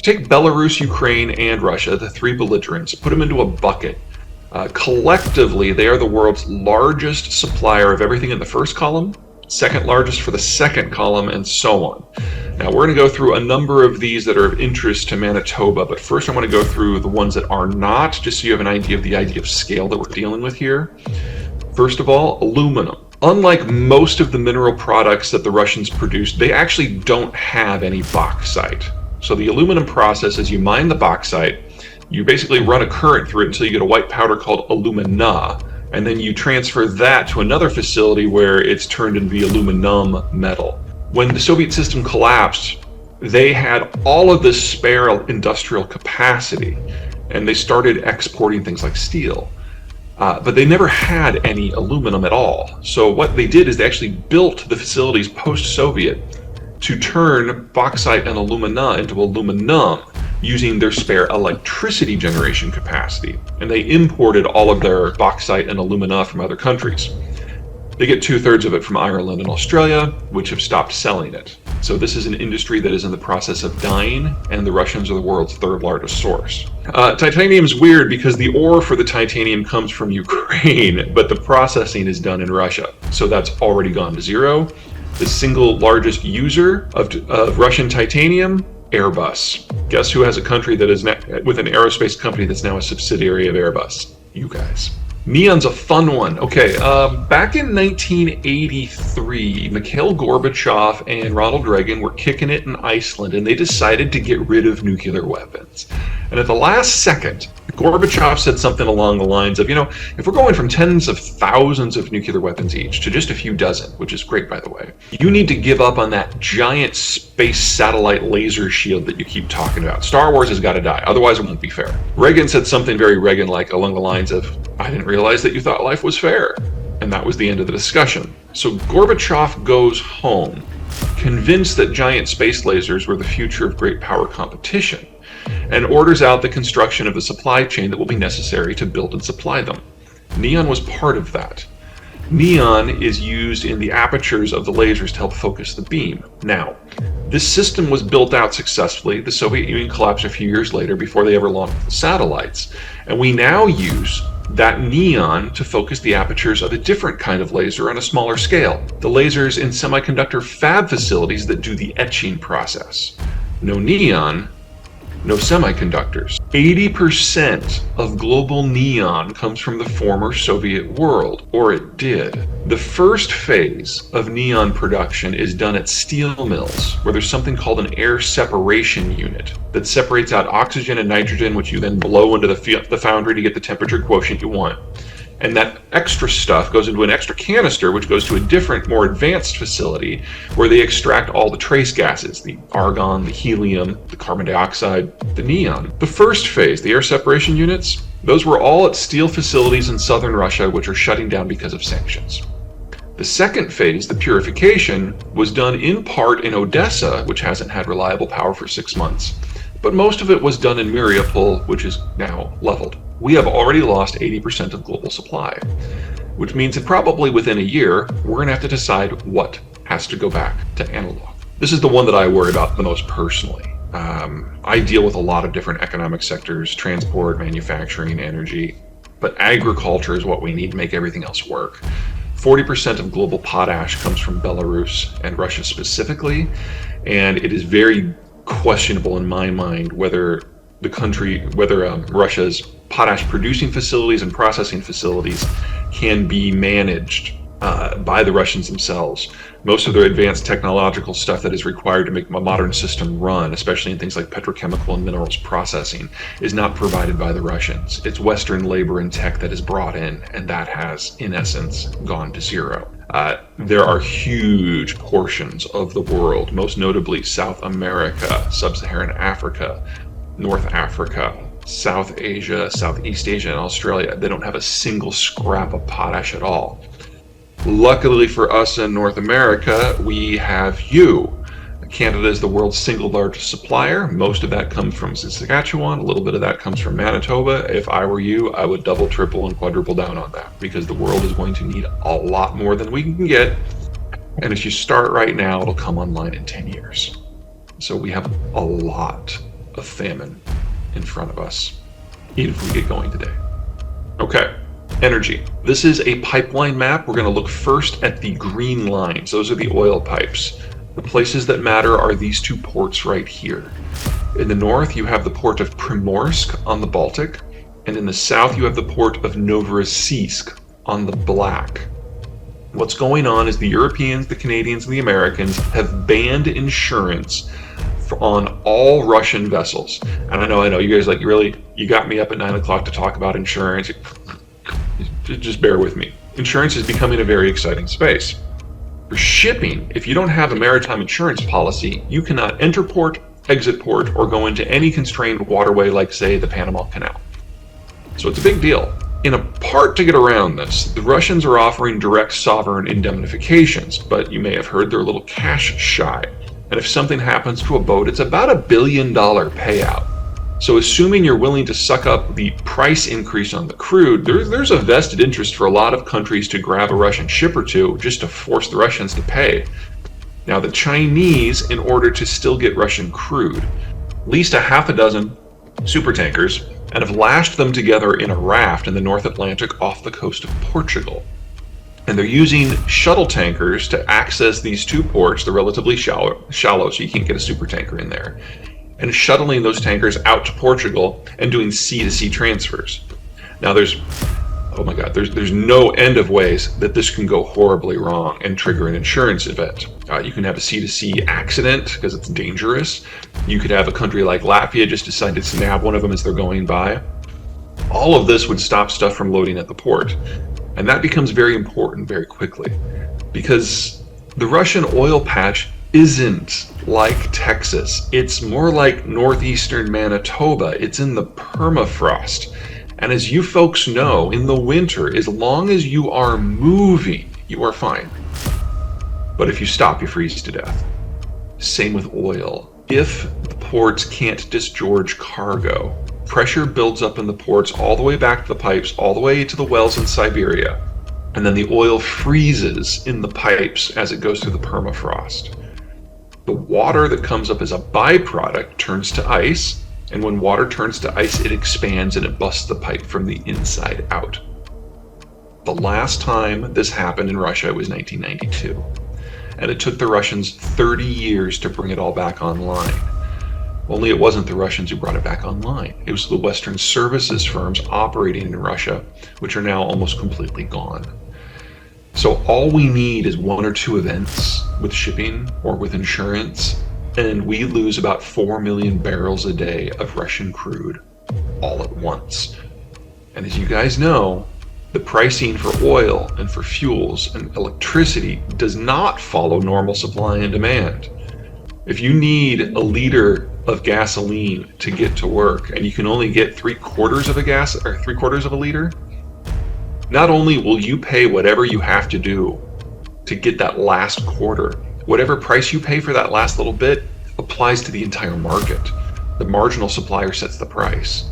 Take Belarus, Ukraine, and Russia, the three belligerents, put them into a bucket. Collectively, they are the world's largest supplier of everything in the first column, second largest for the second column, and so on. Now, we're going to go through a number of these that are of interest to Manitoba, but first I want to go through the ones that are not, just so you have an idea of the idea of scale that we're dealing with here. First of all, aluminum. Unlike most of the mineral products that the Russians produced, they actually don't have any bauxite. So the aluminum process is you mine the bauxite, you basically run a current through it until you get a white powder called alumina, and then you transfer that to another facility where it's turned into the aluminum metal. When the Soviet system collapsed, they had all of this spare industrial capacity, and they started exporting things like steel. But they never had any aluminum at all. So what they did is they actually built the facilities post-Soviet to turn bauxite and alumina into aluminum using their spare electricity generation capacity. And they imported all of their bauxite and alumina from other countries. They get 2/3 of it from Ireland and Australia, which have stopped selling it. So this is an industry that is in the process of dying, and the Russians are the world's third largest source. Titanium is weird because the ore for the titanium comes from Ukraine, but the processing is done in Russia. So that's already gone to zero. The single largest user of Russian titanium, Airbus. Guess who has a country that is with an aerospace company that's now a subsidiary of Airbus? You guys. Neon's a fun one. Okay, back in 1983, Mikhail Gorbachev and Ronald Reagan were kicking it in Iceland, and they decided to get rid of nuclear weapons. And at the last second, Gorbachev said something along the lines of, if we're going from tens of thousands of nuclear weapons each to just a few dozen, which is great, by the way, you need to give up on that giant space satellite laser shield that you keep talking about. Star Wars has got to die, otherwise it won't be fair. Reagan said something very Reagan-like along the lines of, I didn't realize that you thought life was fair. And that was the end of the discussion. So Gorbachev goes home, convinced that giant space lasers were the future of great power competition, and orders out the construction of the supply chain that will be necessary to build and supply them. Neon was part of that. Neon is used in the apertures of the lasers to help focus the beam. Now, this system was built out successfully. The Soviet Union collapsed a few years later before they ever launched the satellites. And we now use that neon to focus the apertures of a different kind of laser on a smaller scale. The lasers in semiconductor fab facilities that do the etching process. No neon, no semiconductors. 80% of global neon comes from the former Soviet world, or it did. The first phase of neon production is done at steel mills, where there's something called an air separation unit that separates out oxygen and nitrogen, which you then blow into the foundry to get the temperature quotient you want. And that extra stuff goes into an extra canister, which goes to a different, more advanced facility where they extract all the trace gases, the argon, the helium, the carbon dioxide, the neon. The first phase, the air separation units, those were all at steel facilities in southern Russia, which are shutting down because of sanctions. The second phase, the purification, was done in part in Odessa, which hasn't had reliable power for 6 months. But most of it was done in Mariupol, which is now leveled. We have already lost 80% of global supply, which means that probably within a year, we're going to have to decide what has to go back to analog. This is the one that I worry about the most personally. I deal with a lot of different economic sectors, transport, manufacturing, energy, but agriculture is what we need to make everything else work. 40% of global potash comes from Belarus and Russia specifically, and it is very questionable in my mind whether Russia's potash producing facilities and processing facilities can be managed by the Russians themselves. Most of their advanced technological stuff that is required to make a modern system run, especially in things like petrochemical and minerals processing, is not provided by the Russians. It's Western labor and tech that is brought in, and that has, in essence, gone to zero. There are huge portions of the world, most notably South America, Sub-Saharan Africa, North Africa, South Asia, Southeast Asia, and Australia. They don't have a single scrap of potash at all. Luckily for us in North America, we have you. Canada is the world's single largest supplier. Most of that comes from Saskatchewan. A little bit of that comes from Manitoba. If I were you, I would double, triple, and quadruple down on that because the world is going to need a lot more than we can get. And if you start right now, it'll come online in 10 years. So we have a lot of famine in front of us, even if we get going today. Okay, energy. This is a pipeline map. We're going to look first at the green lines. Those are the oil pipes. The places that matter are these two ports right here. In the north, you have the port of Primorsk on the Baltic, and in the south, you have the port of Novorossiysk on the Black. What's going on is the Europeans, the Canadians, and the Americans have banned insurance on all Russian vessels. And I know, you guys you got me up at 9 o'clock to talk about insurance. Just bear with me. Insurance is becoming a very exciting space. For shipping, if you don't have a maritime insurance policy, you cannot enter port, exit port, or go into any constrained waterway like, say, the Panama Canal. So it's a big deal. In a part to get around this, the Russians are offering direct sovereign indemnifications, but you may have heard they're a little cash shy. And if something happens to a boat, it's about $1 billion payout. So assuming you're willing to suck up the price increase on the crude, there's a vested interest for a lot of countries to grab a Russian ship or two just to force the Russians to pay. Now the Chinese, in order to still get Russian crude, leased a half a dozen supertankers and have lashed them together in a raft in the North Atlantic off the coast of Portugal. And they're using shuttle tankers to access these two ports. They're relatively shallow, so you can't get a supertanker in there, and shuttling those tankers out to Portugal and doing sea-to-sea transfers. Now there's no end of ways that this can go horribly wrong and trigger an insurance event. You can have a sea-to-sea accident because it's dangerous. You could have a country like Latvia just decide to snap one of them as they're going by. All of this would stop stuff from loading at the port. And that becomes very important very quickly, because the Russian oil patch isn't like Texas. It's more like northeastern Manitoba. It's in the permafrost. And as you folks know, in the winter, as long as you are moving, you are fine. But if you stop, you freeze to death. Same with oil. If the ports can't discharge cargo, pressure builds up in the ports all the way back to the pipes, all the way to the wells in Siberia. And then the oil freezes in the pipes as it goes through the permafrost. The water that comes up as a byproduct turns to ice. And when water turns to ice, it expands and it busts the pipe from the inside out. The last time this happened in Russia was 1992. And it took the Russians 30 years to bring it all back online. Only it wasn't the Russians who brought it back online. It was the Western services firms operating in Russia, which are now almost completely gone. So all we need is one or two events with shipping or with insurance, and we lose about 4 million barrels a day of Russian crude all at once. And as you guys know, the pricing for oil and for fuels and electricity does not follow normal supply and demand. If you need a liter of gasoline to get to work and you can only get 3/4 of a liter, not only will you pay whatever you have to do to get that last quarter, whatever price you pay for that last little bit applies to the entire market. The marginal supplier sets the price.